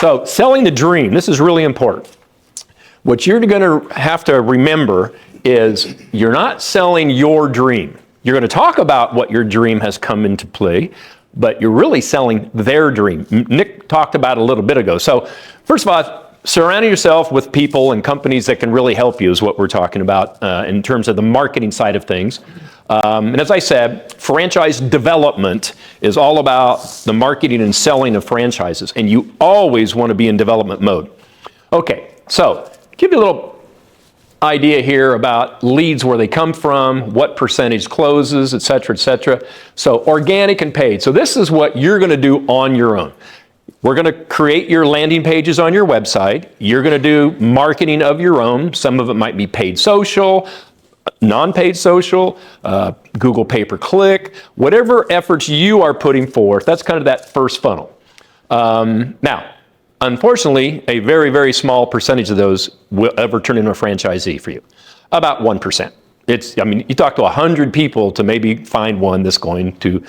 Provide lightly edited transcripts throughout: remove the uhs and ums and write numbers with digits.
So selling the dream, this is really important. What you're going to have to remember is you're not selling your dream. You're going to talk about what your dream has come into play, but you're really selling their dream. Nick talked about it a little bit ago. So first of all, surrounding yourself with people and companies that can really help you is what we're talking about in terms of the marketing side of things. And as I said, franchise development is all about the marketing and selling of franchises, and you always want to be in development mode. Okay, so give you a little idea here about leads, where they come from, what percentage closes, et cetera, et cetera. So organic and paid. So this is what you're going to do on your own. We're going to create your landing pages on your website. You're going to do marketing of your own. Some of it might be paid social, non-paid social, Google pay-per-click, whatever efforts you are putting forth. That's kind of that first funnel. Now, unfortunately, a very, very small percentage of those will ever turn into a franchisee for you. About 1%. You talk to 100 people to maybe find one that's going to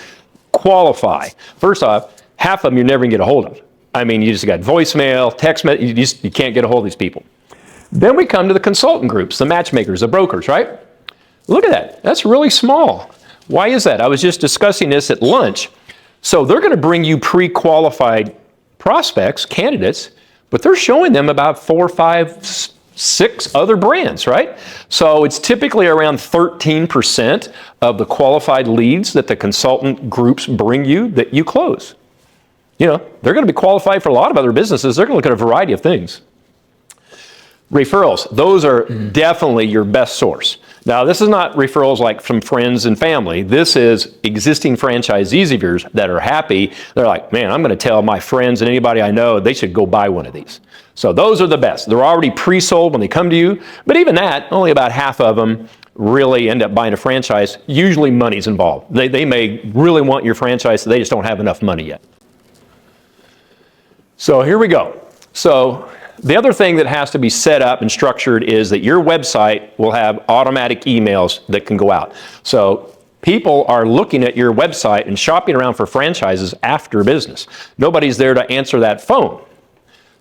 qualify. First off, half of them you're never going to get a hold of. You just got voicemail, text message, you can't get a hold of these people. Then we come to the consultant groups, the matchmakers, the brokers, right? Look at that. That's really small. Why is that? I was just discussing this at lunch. So they're going to bring you pre-qualified prospects, candidates, but they're showing them about 4, 5, 6 other brands, right? So it's typically around 13% of the qualified leads that the consultant groups bring you that you close. They're going to be qualified for a lot of other businesses. They're going to look at a variety of things. Referrals, those are definitely your best source. Now, this is not referrals like from friends and family. This is existing franchisees of yours that are happy. They're like, man, I'm going to tell my friends and anybody I know they should go buy one of these. So those are the best. They're already pre-sold when they come to you. But even that, only about half of them really end up buying a franchise. Usually money's involved. They may really want your franchise, so they just don't have enough money yet. So here we go. So the other thing that has to be set up and structured is that your website will have automatic emails that can go out. So people are looking at your website and shopping around for franchises after business. Nobody's there to answer that phone.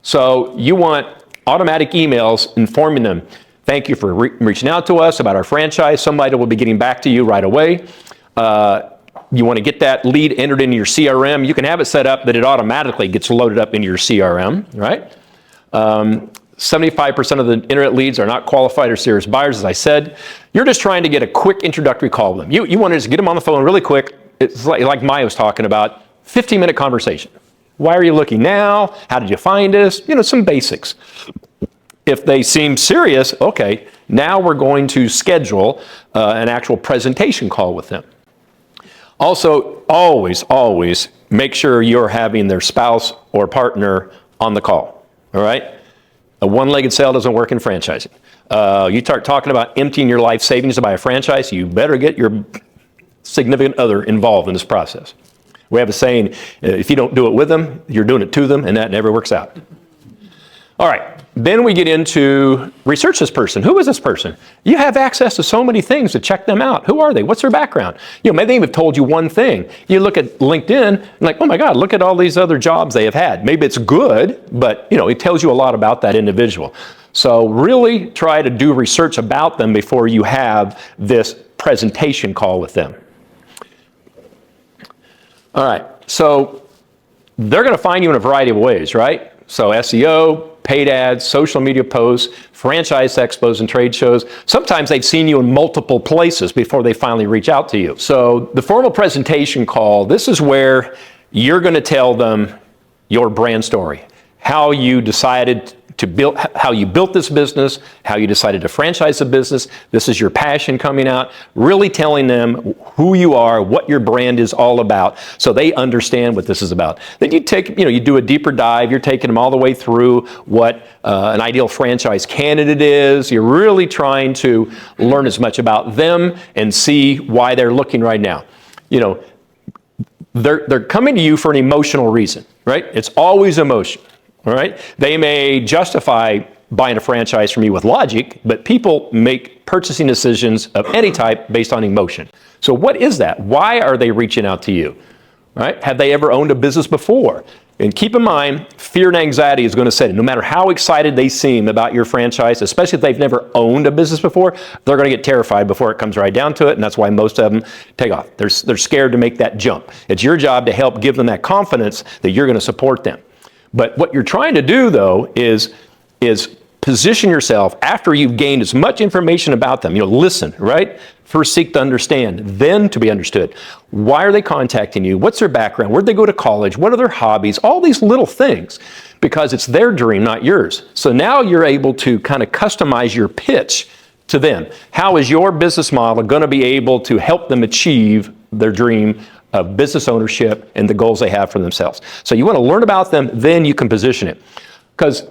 So you want automatic emails informing them, thank you for reaching out to us about our franchise. Somebody will be getting back to you right away. You want to get that lead entered into your CRM. You can have it set up that it automatically gets loaded up into your CRM, right? 75% of the internet leads are not qualified or serious buyers, as I said. You're just trying to get a quick introductory call with them. You want to just get them on the phone really quick. It's like Maya was talking about, 15-minute conversation. Why are you looking now? How did you find us? Some basics. If they seem serious, okay, now we're going to schedule an actual presentation call with them. Also, always make sure you're having their spouse or partner on the call, all right? A one-legged sale doesn't work in franchising. You start talking about emptying your life savings to buy a franchise, you better get your significant other involved in this process. We have a saying, if you don't do it with them, you're doing it to them, and that never works out. All right, then we get into research this person. Who is this person? You have access to so many things to check them out. Who are they? What's their background? Maybe they even have told you one thing. You look at LinkedIn, and like, oh my God, look at all these other jobs they have had. Maybe it's good, but it tells you a lot about that individual. So really try to do research about them before you have this presentation call with them. All right, so they're going to find you in a variety of ways, right? So SEO, paid ads, social media posts, franchise expos and trade shows. Sometimes they've seen you in multiple places before they finally reach out to you. So the formal presentation call, this is where you're going to tell them your brand story, how you decided to build, how you built this business, how you decided to franchise the business. This is your passion coming out, really telling them who you are, what your brand is all about, so they understand what this is about. Then you take, you do a deeper dive. You're taking them all the way through what an ideal franchise candidate is. You're really trying to learn as much about them and see why they're looking right now. They're coming to you for an emotional reason, right? It's always emotion. All right. They may justify buying a franchise from you with logic, but people make purchasing decisions of any type based on emotion. So what is that? Why are they reaching out to you? Right? Have they ever owned a business before? And keep in mind, fear and anxiety is going to set in. No matter how excited they seem about your franchise, especially if they've never owned a business before, they're going to get terrified before it comes right down to it, and that's why most of them take off. They're scared to make that jump. It's your job to help give them that confidence that you're going to support them. But what you're trying to do, though, is position yourself after you've gained as much information about them. Listen, right? First seek to understand, then to be understood. Why are they contacting you? What's their background? Where'd they go to college? What are their hobbies? All these little things, because it's their dream, not yours. So now you're able to kind of customize your pitch to them. How is your business model going to be able to help them achieve their dream of business ownership and the goals they have for themselves? So you want to learn about them, then you can position it. Because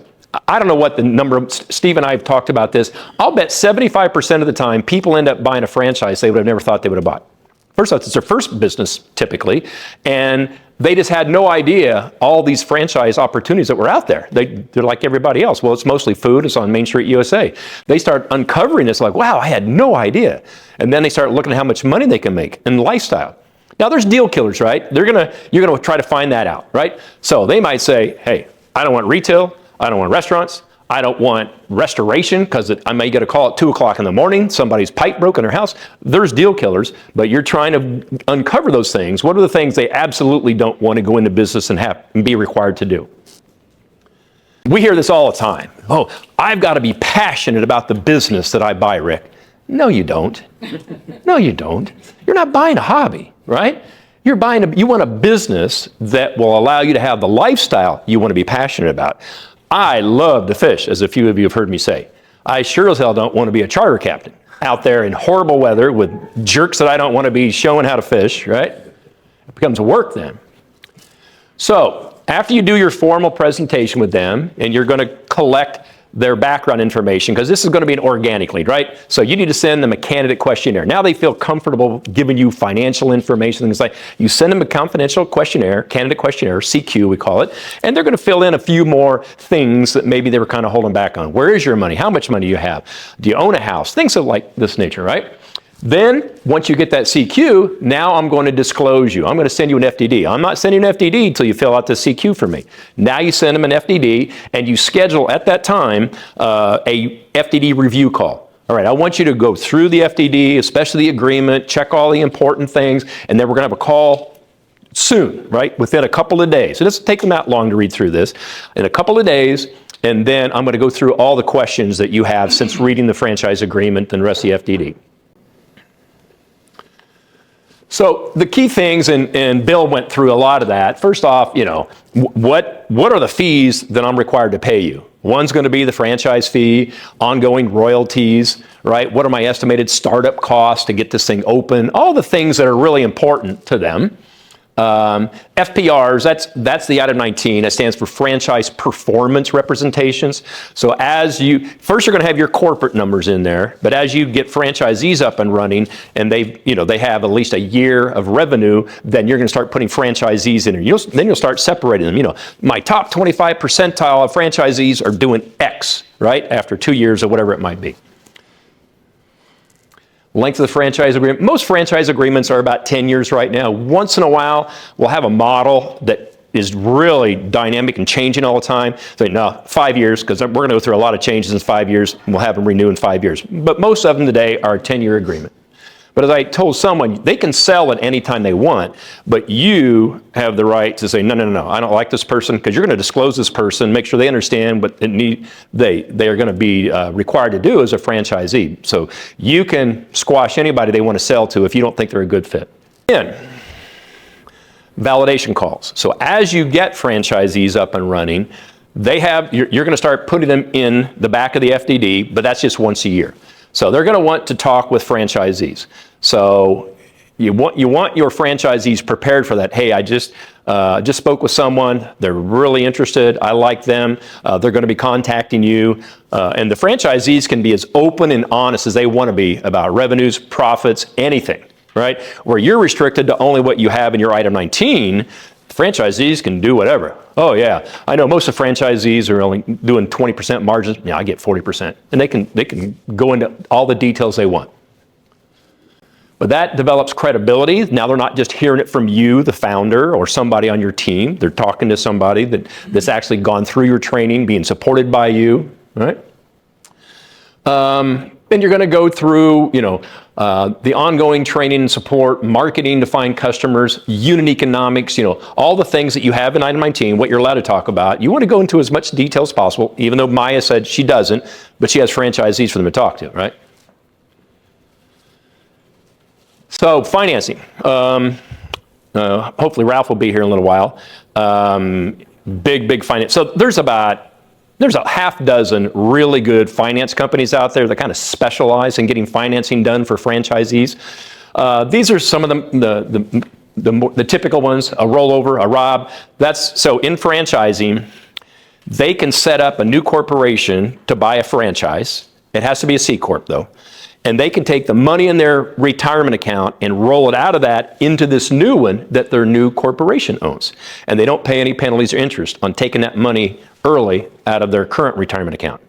I don't know what the number, Steve and I have talked about this. I'll bet 75% of the time people end up buying a franchise they would have never thought they would have bought. First off, it's their first business typically, and they just had no idea all these franchise opportunities that were out there. They're like everybody else. Well, it's mostly food. It's on Main Street, USA. They start uncovering this like, wow, I had no idea. And then they start looking at how much money they can make and lifestyle. Now there's deal killers, right? You're gonna try to find that out, right? So they might say, hey, I don't want retail. I don't want restaurants. I don't want restoration because I may get a call at 2 o'clock in the morning. Somebody's pipe broke in their house. There's deal killers, but you're trying to uncover those things. What are the things they absolutely don't want to go into business and be required to do? We hear this all the time. Oh, I've got to be passionate about the business that I buy, Rick. No, you don't. No, you don't. You're not buying a hobby, right? You want a business that will allow you to have the lifestyle you want to be passionate about. I love to fish, as a few of you have heard me say. I sure as hell don't want to be a charter captain out there in horrible weather with jerks that I don't want to be showing how to fish, right? It becomes work then. So after you do your formal presentation with them, and you're going to collect their background information, because this is going to be an organic lead, right? So you need to send them a candidate questionnaire. Now they feel comfortable giving you financial information, things like you send them a confidential questionnaire, candidate questionnaire, CQ we call it, and they're going to fill in a few more things that maybe they were kind of holding back on. Where is your money? How much money do you have? Do you own a house? Things of like this nature, right? Then, once you get that CQ, now I'm going to disclose you. I'm going to send you an FDD. I'm not sending an FDD until you fill out the CQ for me. Now you send them an FDD, and you schedule at that time a FDD review call. All right, I want you to go through the FDD, especially the agreement, check all the important things, and then we're going to have a call soon, right? Within a couple of days. It doesn't take them that long to read through this. In a couple of days, and then I'm going to go through all the questions that you have since reading the franchise agreement and the rest of the FDD. So the key things, and Bill went through a lot of that. First off, what are the fees that I'm required to pay you? One's going to be the franchise fee, ongoing royalties, right? What are my estimated startup costs to get this thing open? All the things that are really important to them. FPRs, that's the item 19. That stands for franchise performance representations. So first you're going to have your corporate numbers in there, but as you get franchisees up and running and they have at least a year of revenue, then you're going to start putting franchisees in there. Then you'll start separating them. My top 25 percentile of franchisees are doing X, right? After 2 years or whatever it might be. Length of the franchise agreement. Most franchise agreements are about 10 years right now. Once in a while, we'll have a model that is really dynamic and changing all the time. So no, 5 years, because we're going to go through a lot of changes in 5 years, and we'll have them renew in 5 years. But most of them today are a 10-year agreement. But as I told someone, they can sell at any time they want, but you have the right to say, no, I don't like this person, because you're going to disclose this person, make sure they understand what they are going to be required to do as a franchisee. So you can squash anybody they want to sell to if you don't think they're a good fit. Then, validation calls. So as you get franchisees up and running, you're going to start putting them in the back of the FDD, but that's just once a year. So they're going to want to talk with franchisees. So you want your franchisees prepared for that. Hey, I just spoke with someone. They're really interested. I like them. They're going to be contacting you. And the franchisees can be as open and honest as they want to be about revenues, profits, anything, right? Where you're restricted to only what you have in your item 19, franchisees can do whatever. Oh yeah, I know most of franchisees are only doing 20% margins. Yeah, I get 40%. And they can go into all the details they want. But that develops credibility. Now they're not just hearing it from you, the founder, or somebody on your team. They're talking to somebody that's actually gone through your training, being supported by you, right? Then you're going to go through, the ongoing training and support, marketing to find customers, unit economics, all the things that you have in Item 19, what you're allowed to talk about. You want to go into as much detail as possible, even though Maya said she doesn't, but she has franchisees for them to talk to, right? So financing. Hopefully Ralph will be here in a little while. Big finance. So there's a half dozen really good finance companies out there that kind of specialize in getting financing done for franchisees. These are some of the typical ones, a rollover, a ROB. So in franchising, they can set up a new corporation to buy a franchise. It has to be a C Corp though. And they can take the money in their retirement account and roll it out of that into this new one that their new corporation owns. And they don't pay any penalties or interest on taking that money early out of their current retirement account.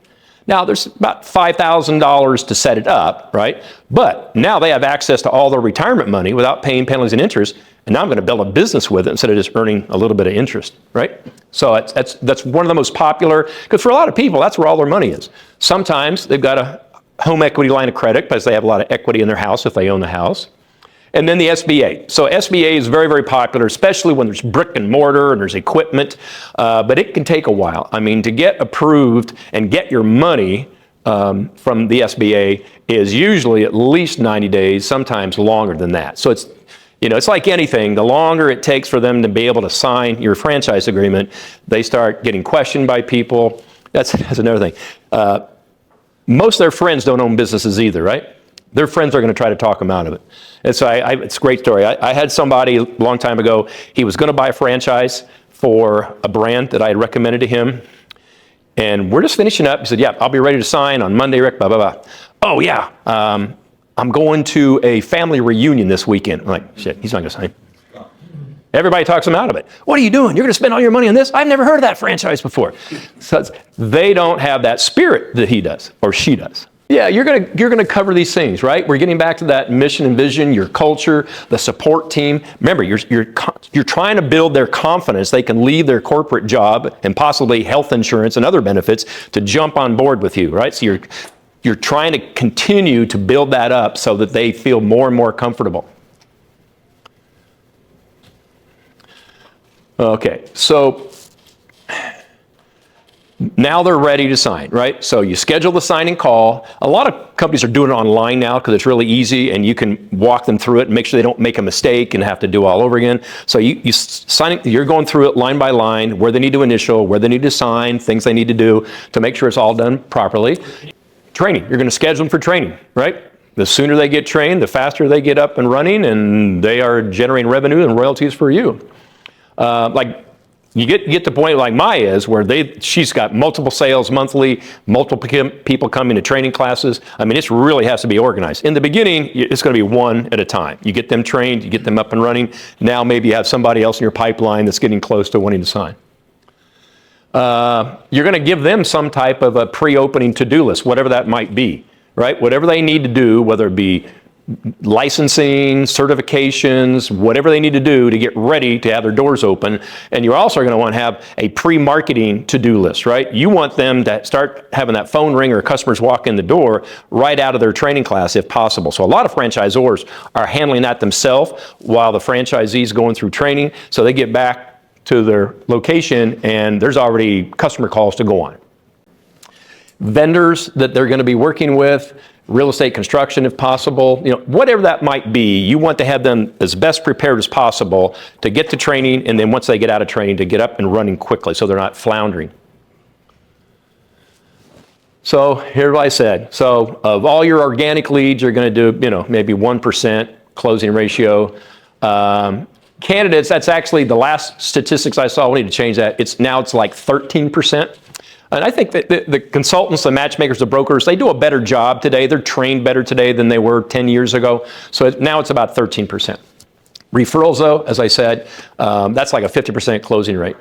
Now, there's about $5,000 to set it up, right? But now they have access to all their retirement money without paying penalties and interest. And now I'm going to build a business with it instead of just earning a little bit of interest, right? So that's one of the most popular, because for a lot of people, that's where all their money is. Sometimes they've got a home equity line of credit because they have a lot of equity in their house if they own the house. And then the SBA. So SBA is very, very popular, especially when there's brick and mortar and there's equipment, but it can take a while. I mean, to get approved and get your money from the SBA is usually at least 90 days, sometimes longer than that. So it's like anything. The longer it takes for them to be able to sign your franchise agreement, they start getting questioned by people. That's another thing. Most of their friends don't own businesses either, right? Their friends are going to try to talk them out of it. And so it's a great story. I had somebody a long time ago, he was going to buy a franchise for a brand that I had recommended to him. And we're just finishing up. He said, yeah, I'll be ready to sign on Monday, Rick, blah, blah, blah. Oh, yeah, I'm going to a family reunion this weekend. I'm like, shit, he's not going to sign. Everybody talks him out of it. What are you doing? You're going to spend all your money on this? I've never heard of that franchise before. So they don't have that spirit that he does or she does. Yeah, you're going to cover these things, right? We're getting back to that mission and vision, your culture, the support team. Remember, you're trying to build their confidence. They can leave their corporate job and possibly health insurance and other benefits to jump on board with you, right? So you're trying to continue to build that up so that they feel more and more comfortable. Okay, so now they're ready to sign, right? So you schedule the signing call. A lot of companies are doing it online now because it's really easy and you can walk them through it and make sure they don't make a mistake and have to do all over again. So you're going through it line by line, where they need to initial, where they need to sign, things they need to do to make sure it's all done properly. Training, you're going to schedule them for training, right? The sooner they get trained, the faster they get up and running, and they are generating revenue and royalties for you. Like you get to the point like Maya is, where she's got multiple sales monthly, multiple people coming to training classes. I mean, it really has to be organized. In the beginning, it's going to be one at a time. You get them trained, you get them up and running. Now maybe you have somebody else in your pipeline that's getting close to wanting to sign. You're going to give them some type of a pre-opening to-do list, whatever that might be, right? Whatever they need to do, whether it be licensing, certifications, whatever they need to do to get ready to have their doors open. And you're also going to want to have a pre-marketing to-do list, right? You want them to start having that phone ring or customers walk in the door right out of their training class if possible. So a lot of franchisors are handling that themselves while the franchisee's going through training. So they get back to their location and there's already customer calls to go on. Vendors that they're going to be working with, real estate construction if possible, whatever that might be, you want to have them as best prepared as possible to get to training, and then once they get out of training to get up and running quickly so they're not floundering. So here's what I said. So of all your organic leads, you're going to do, maybe 1% closing ratio. Candidates, that's actually the last statistics I saw. We need to change that. It's like 13%. And I think that the consultants, the matchmakers, the brokers, they do a better job today. They're trained better today than they were 10 years ago. So now it's about 13%. Referrals, though, as I said, that's like a 50% closing rate.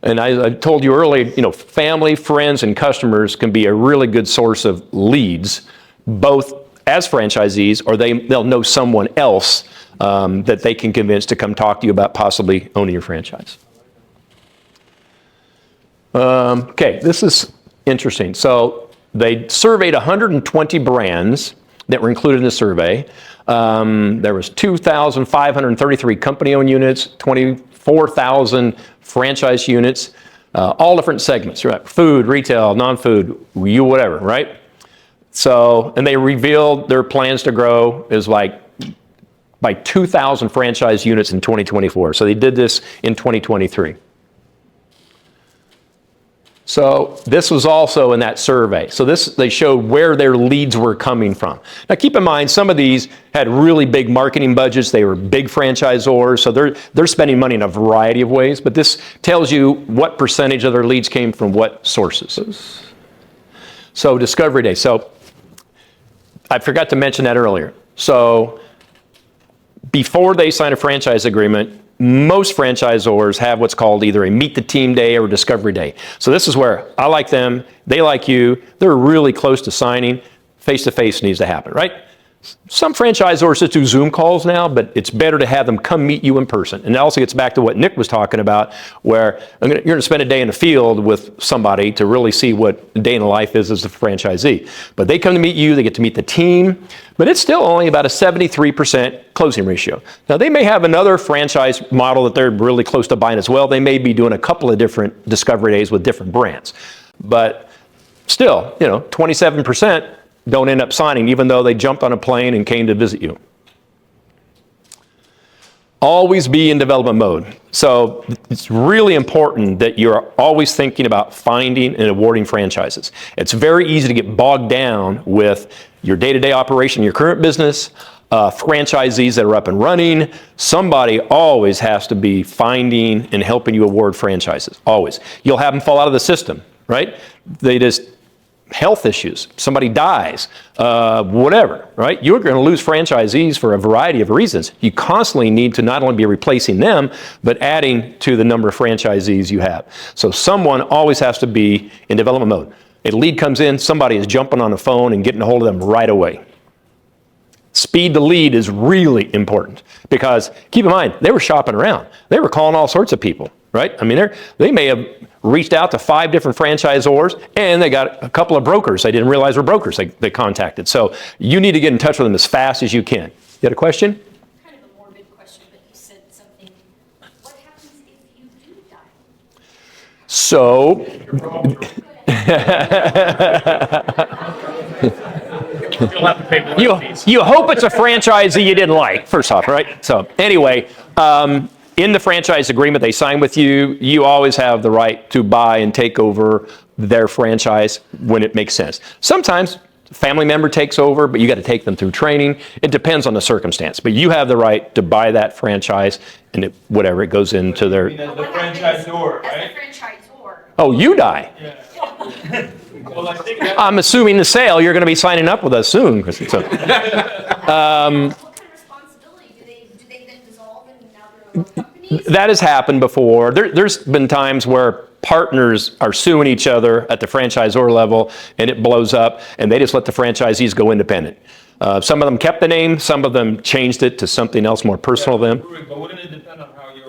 And I told you earlier, family, friends, and customers can be a really good source of leads, both as franchisees, or they'll know someone else that they can convince to come talk to you about possibly owning your franchise. Okay, this is interesting. So they surveyed 120 brands that were included in the survey. There was 2,533 company-owned units, 24,000 franchise units, all different segments, right? Food, retail, non-food, whatever, right? So, and they revealed their plans to grow is like by 2,000 franchise units in 2024. So they did this in 2023. So this was also in that survey. So they showed where their leads were coming from. Now keep in mind, some of these had really big marketing budgets. They were big franchisors, so they're spending money in a variety of ways. But this tells you what percentage of their leads came from what sources. So Discovery Day. So I forgot to mention that earlier. So before they sign a franchise agreement, most franchisors have what's called either a meet the team day or discovery day. So this is where I like them, they like you, they're really close to signing, face-to-face needs to happen, right? Some franchisors just do Zoom calls now, but it's better to have them come meet you in person. And it also gets back to what Nick was talking about, where you're going to spend a day in the field with somebody to really see what a day in the life is as a franchisee. But they come to meet you, they get to meet the team, but it's still only about a 73% closing ratio. Now, they may have another franchise model that they're really close to buying as well. They may be doing a couple of different discovery days with different brands. But still, 27% don't end up signing, even though they jumped on a plane and came to visit you. Always be in development mode. So it's really important that you're always thinking about finding and awarding franchises. It's very easy to get bogged down with your day-to-day operation, your current business, franchisees that are up and running. Somebody always has to be finding and helping you award franchises, always. You'll have them fall out of the system, right? Health issues, somebody dies, whatever, right? You're going to lose franchisees for a variety of reasons. You constantly need to not only be replacing them, but adding to the number of franchisees you have. So someone always has to be in development mode. A lead comes in, somebody is jumping on the phone and getting a hold of them right away. Speed to lead is really important because keep in mind, they were shopping around. They were calling all sorts of people, right? I mean, they may have reached out to 5 different franchisors and they got a couple of brokers they didn't realize were brokers they contacted. So you need to get in touch with them as fast as you can. You had a question? Kind of a morbid question, but you said something. What happens if you do die? So, you hope it's a franchisee you didn't like, first off, right? So anyway, in the franchise agreement they sign with you, you always have the right to buy and take over their franchise when it makes sense. Sometimes a family member takes over, but you got to take them through training. It depends on the circumstance, but you have the right to buy that franchise and whatever it goes into their... As the franchisor, right? As the franchisor. Oh, you die. Yeah. Well, I think I'm assuming the sale, you're going to be signing up with us soon. So, What kind of responsibility do they then dissolve and now they're own companies? that has happened before. There's been times where partners are suing each other at the franchisor level and it blows up and they just let the franchisees go independent. Some of them kept the name, some of them changed it to something else more personal to them. But wouldn't it depend on how your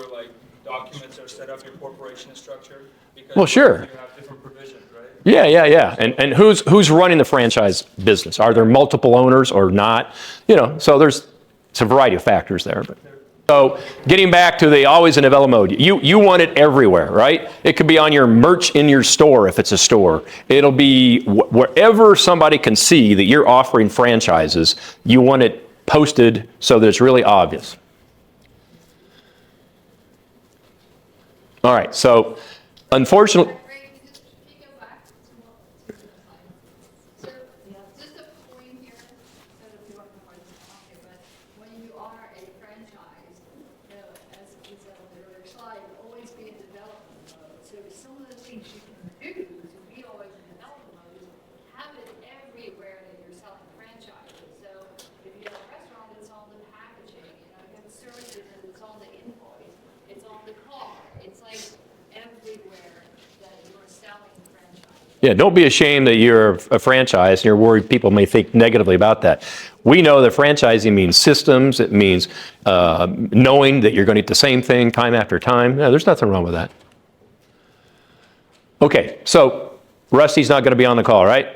documents are set up, your corporation is structured? Because Well, sure. you have different provisions, right? Yeah. And who's running the franchise business? Are there multiple owners or not? So it's a variety of factors there. So getting back to the always in development mode, you want it everywhere, right? It could be on your merch in your store if it's a store. It'll be wherever somebody can see that you're offering franchises, you want it posted so that it's really obvious. All right, so unfortunately, Just a point here, so that we don't know what to talk about, but when you are a franchise, as we said on the earlier slide, always be in development mode. So some of the things you can do to be always in development mode is have it everywhere that you're selling franchises. So if you have a restaurant, it's on the packaging, if you have a service business, it's on the invoice, it's on the car. It's like everywhere that you're selling franchise. yeah, don't be ashamed that you're a franchise and you're worried people may think negatively about that. We know that franchising means systems. It means knowing that you're going to get the same thing time after time. No, there's nothing wrong with that. Okay, so Rusty's not going to be on the call, right?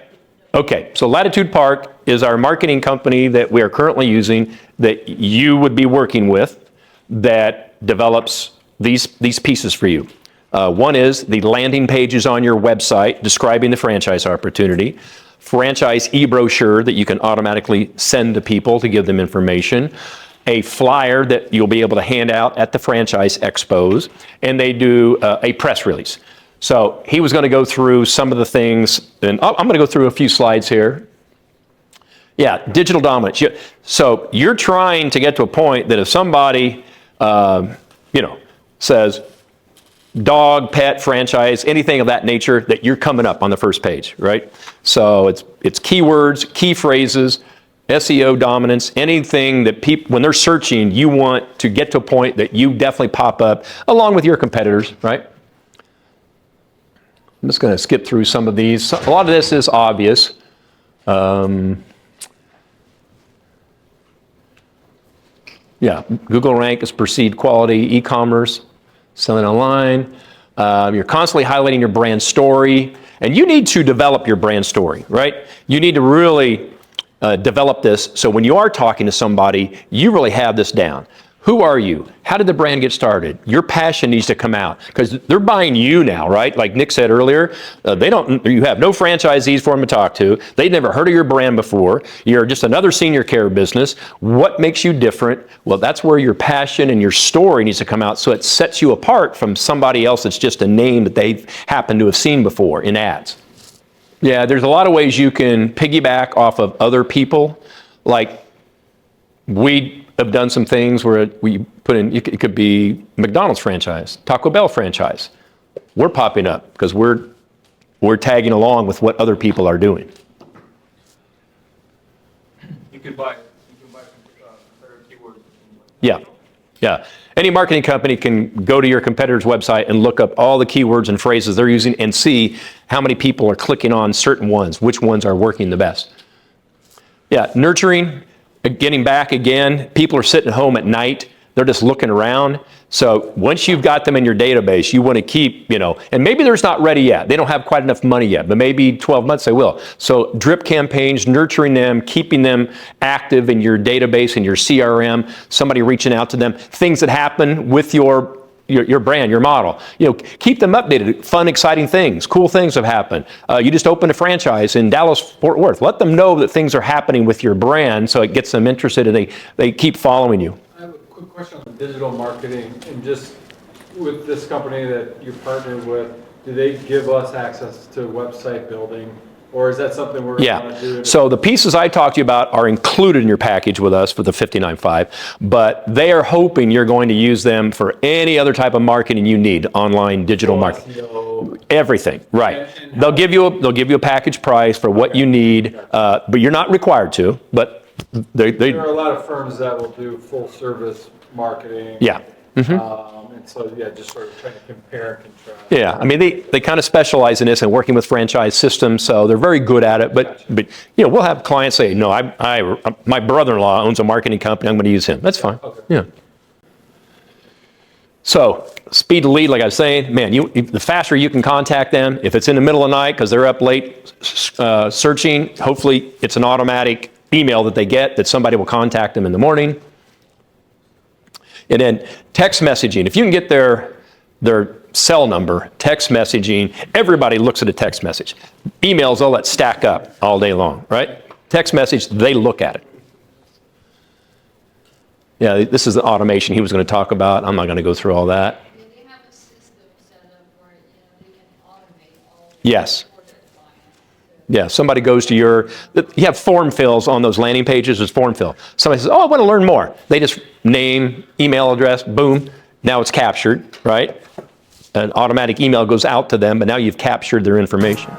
Okay, so Latitude Park is our marketing company that we are currently using that you would be working with that develops these pieces for you. One is the landing pages on your website describing the franchise opportunity, franchise e-brochure that you can automatically send to people to give them information, a flyer that you'll be able to hand out at the franchise expos, and they do a press release. So he was going to go through some of the things, and I'm going to go through a few slides here. Yeah, digital dominance. So you're trying to get to a point that if somebody, says dog, pet, franchise, anything of that nature, that you're coming up on the first page, right? So it's keywords, key phrases, SEO dominance, anything that people, when they're searching, you want to get to a point that you definitely pop up along with your competitors, right? I'm just going to skip through some of these. A lot of this is obvious. Google rank is perceived quality, e-commerce, selling online. You're constantly highlighting your brand story. And you need to develop your brand story, right? You need to really develop this so when you are talking to somebody, you really have this down. Who are you? How did the brand get started? Your passion needs to come out because they're buying you now, right? Like Nick said earlier, you have no franchisees for them to talk to. They've never heard of your brand before. You're just another senior care business. What makes you different? Well, that's where your passion and your story needs to come out so it sets you apart from somebody else that's just a name that they happen to have seen before in ads. Yeah, there's a lot of ways you can piggyback off of other people. Like we have done some things where we put in, it could be McDonald's franchise, Taco Bell franchise. We're popping up because we're tagging along with what other people are doing. You can buy competitor keywords. Yeah. Any marketing company can go to your competitor's website and look up all the keywords and phrases they're using and see how many people are clicking on certain ones, which ones are working the best. Yeah, nurturing. Getting back again, people are sitting home at night. They're just looking around. So once you've got them in your database, you want to keep, and maybe they're not ready yet. They don't have quite enough money yet, but maybe 12 months they will. So drip campaigns, nurturing them, keeping them active in your database and your CRM, somebody reaching out to them, things that happen with your brand, your model. Keep them updated. Fun, exciting things, cool things have happened. You just opened a franchise in Dallas, Fort Worth. Let them know that things are happening with your brand so it gets them interested and they keep following you. I have a quick question on digital marketing and just with this company that you partnered with, do they give us access to website building? Or is that something we're going to do? So the pieces I talked to you about are included in your package with us for the $59.5, but they are hoping you're going to use them for any other type of marketing you need, online, digital marketing, everything, right? And they'll give you a package price for what you need, but you're not required to. But there are a lot of firms that will do full service marketing. Yeah. And so, just sort of trying to compare and contrast. Yeah, I mean, they kind of specialize in this and working with franchise systems, so they're very good at it. But we'll have clients say, no, my brother-in-law owns a marketing company, I'm going to use him. That's fine. Okay. Yeah. So speed to lead, like I was saying, man, the faster you can contact them, if it's in the middle of the night because they're up late searching, hopefully it's an automatic email that they get that somebody will contact them in the morning. And then text messaging. If you can get their cell number, text messaging, everybody looks at a text message. Emails, they'll let stack up all day long, right? Text message, they look at it. Yeah, this is the automation he was going to talk about. I'm not going to go through all that. Do they have a system set up where they can automate all of Yes. for their clients? Yeah, somebody goes to you have form fills on those landing pages, there's form fill. Somebody says, I want to learn more. They just name, email address, boom, now it's captured, right? An automatic email goes out to them, but now you've captured their information.